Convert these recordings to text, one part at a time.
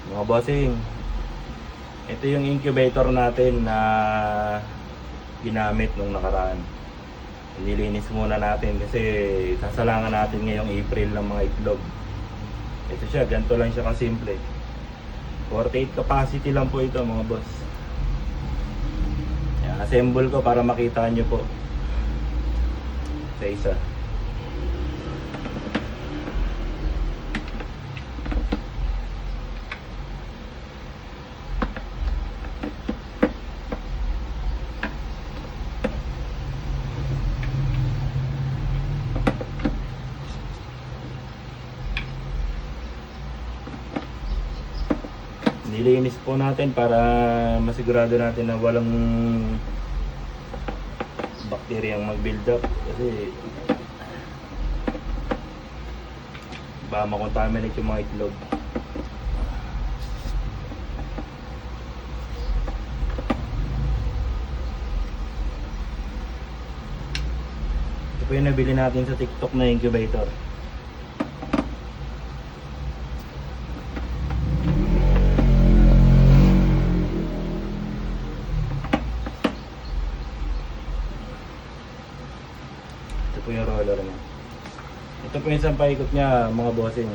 Mga bossing, ito yung incubator natin na ginamit nung nakaraan. Nilinis muna natin kasi sasalangan natin ngayong April ng mga itlog. Ito siya, ganito lang siya kasimple. 48 capacity lang po ito mga boss. Yan, assemble ko para makita nyo po sa isa. Nilinis po natin para masigurado natin na walang bakteryang mag-build up kasi baka makontaminate yung mga itlog. Ito po yung nabili natin sa TikTok na incubator. Ito po yung roller niya. Ito po yung isang paikot niya mga bossing.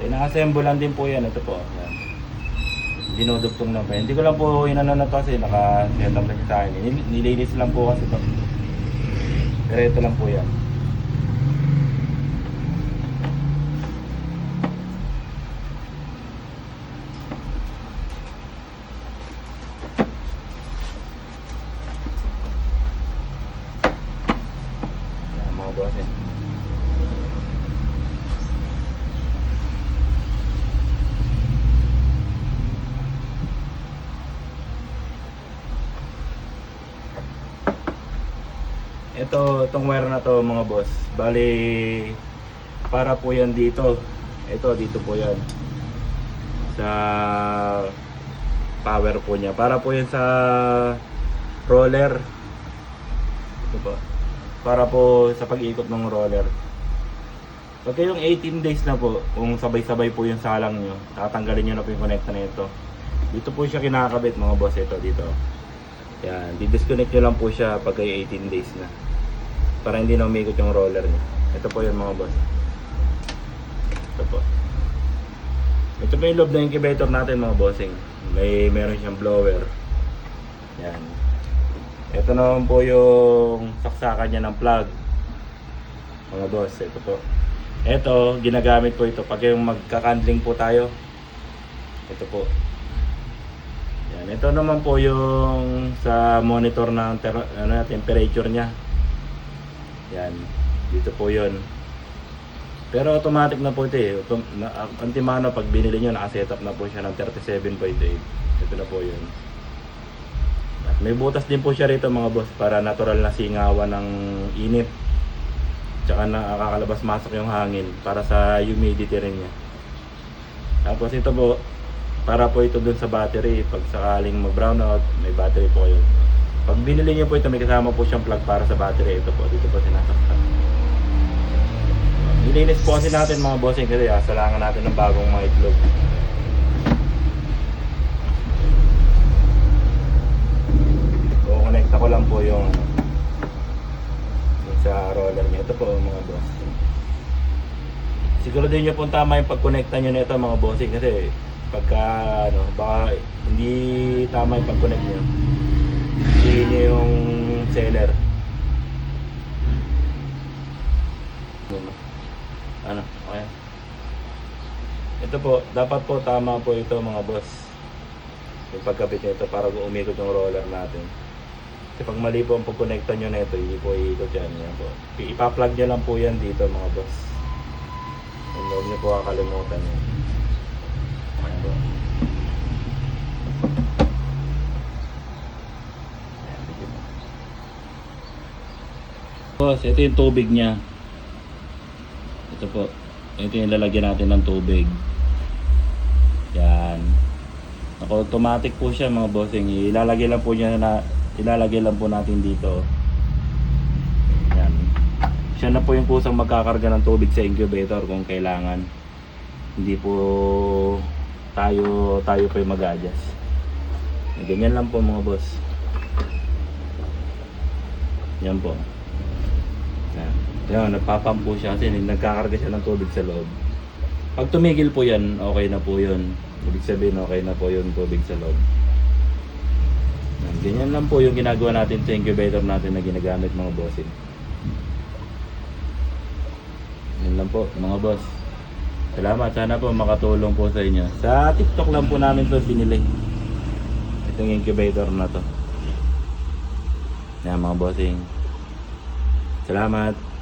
Ina-assemble lang din po yan. Ito po. Yan. Dinudugtong lang po. Hindi ko lang po inano na to kasi naka-set up na siya sa akin. Nilinis lang po kasi ito. Pero ito lang po yan. Yan mga bossing. Itong wire na to mga boss, bali para po yan dito. Dito po yan sa power po niya. Para po yan sa roller. Ito po. Para po sa pag-ikot ng roller. Pagka yung 18 days na po, kung sabay-sabay po yung salang nyo, tatanggalin nyo na po yung connector na ito. Dito po siya kinakabit mga boss. Ito dito. Yan, di-disconnect nyo lang po siya pagka 18 days na. Para hindi na umikot yung roller niya. Ito po yun mga boss. Ito po. Ito po yung loob ng incubator natin mga bossing. Meron siyang blower. Yan. Ito naman po yung saksakan niya ng plug. Mga boss, ito po. Ito, ginagamit po ito pag yung magka-candling po tayo. Ito po. Yan. Ito naman po yung sa monitor ng temperature niya. Yan, dito po yun. Pero automatic na po ito eh. Antimano pag binili nyo, nakasetup na po siya ng 37.8. Ito na po yun. At may butas din po siya rito mga boss para natural na singawan ng init. Tsaka nakakalabas-masok yung hangin para sa humidity rin niya. Tapos ito po, para po ito dun sa battery. Pag sakaling mag-brown out, may battery po kayo. Pag binili niyo po ito, may kasama po siyang plug para sa battery. Ito po, dito po sinasaktan. Nilinis po kasi natin mga bossing kasi salangan natin ng bagong mga itlog. So, connecta ko lang po yung sa roller niya. Ito po mga boss. Siguro din niyo po tama yung pag-connecta niyo nito mga bossing kasi pagka baka hindi tama yung pag-connect niyo. Hindi niya yung seller. Okay. Ito po, dapat po tama po ito mga boss. Yung pagkabit nito para umikot yung roller natin. Kasi pag mali po ang pag-connecta nyo na ito, hindi po iikot yan. Yan po. Ipa-plug nyo lang po yan dito mga boss. Huwag nyo po kakalimutan yan. Ayan po. Boss, ito yung tubig niya. Ito po. Ito yung lalagyan natin ng tubig. Yan. Automatic po siya mga bossing. Ilalagay lang po natin dito. Yan. Siya na po yung kusang magkakarga ng tubig sa incubator kung kailangan. Hindi po tayo pa yung mag-adjust. Ganyan lang po mga boss. Yan po. Yan, nagpapump po siya kasi nagkakarga siya ng tubig sa loob. Pag tumigil po yan, okay na po yun. Ibig sabihin, okay na po yung tubig sa loob. Yan, ganyan lang po yung ginagawa natin sa incubator natin na ginagamit mga bossing. Yan lang po mga boss. Salamat, sana po makatulong po sa inyo. Sa TikTok lang po namin to binili. Itong incubator na to. Yan mga bossing. Salamat.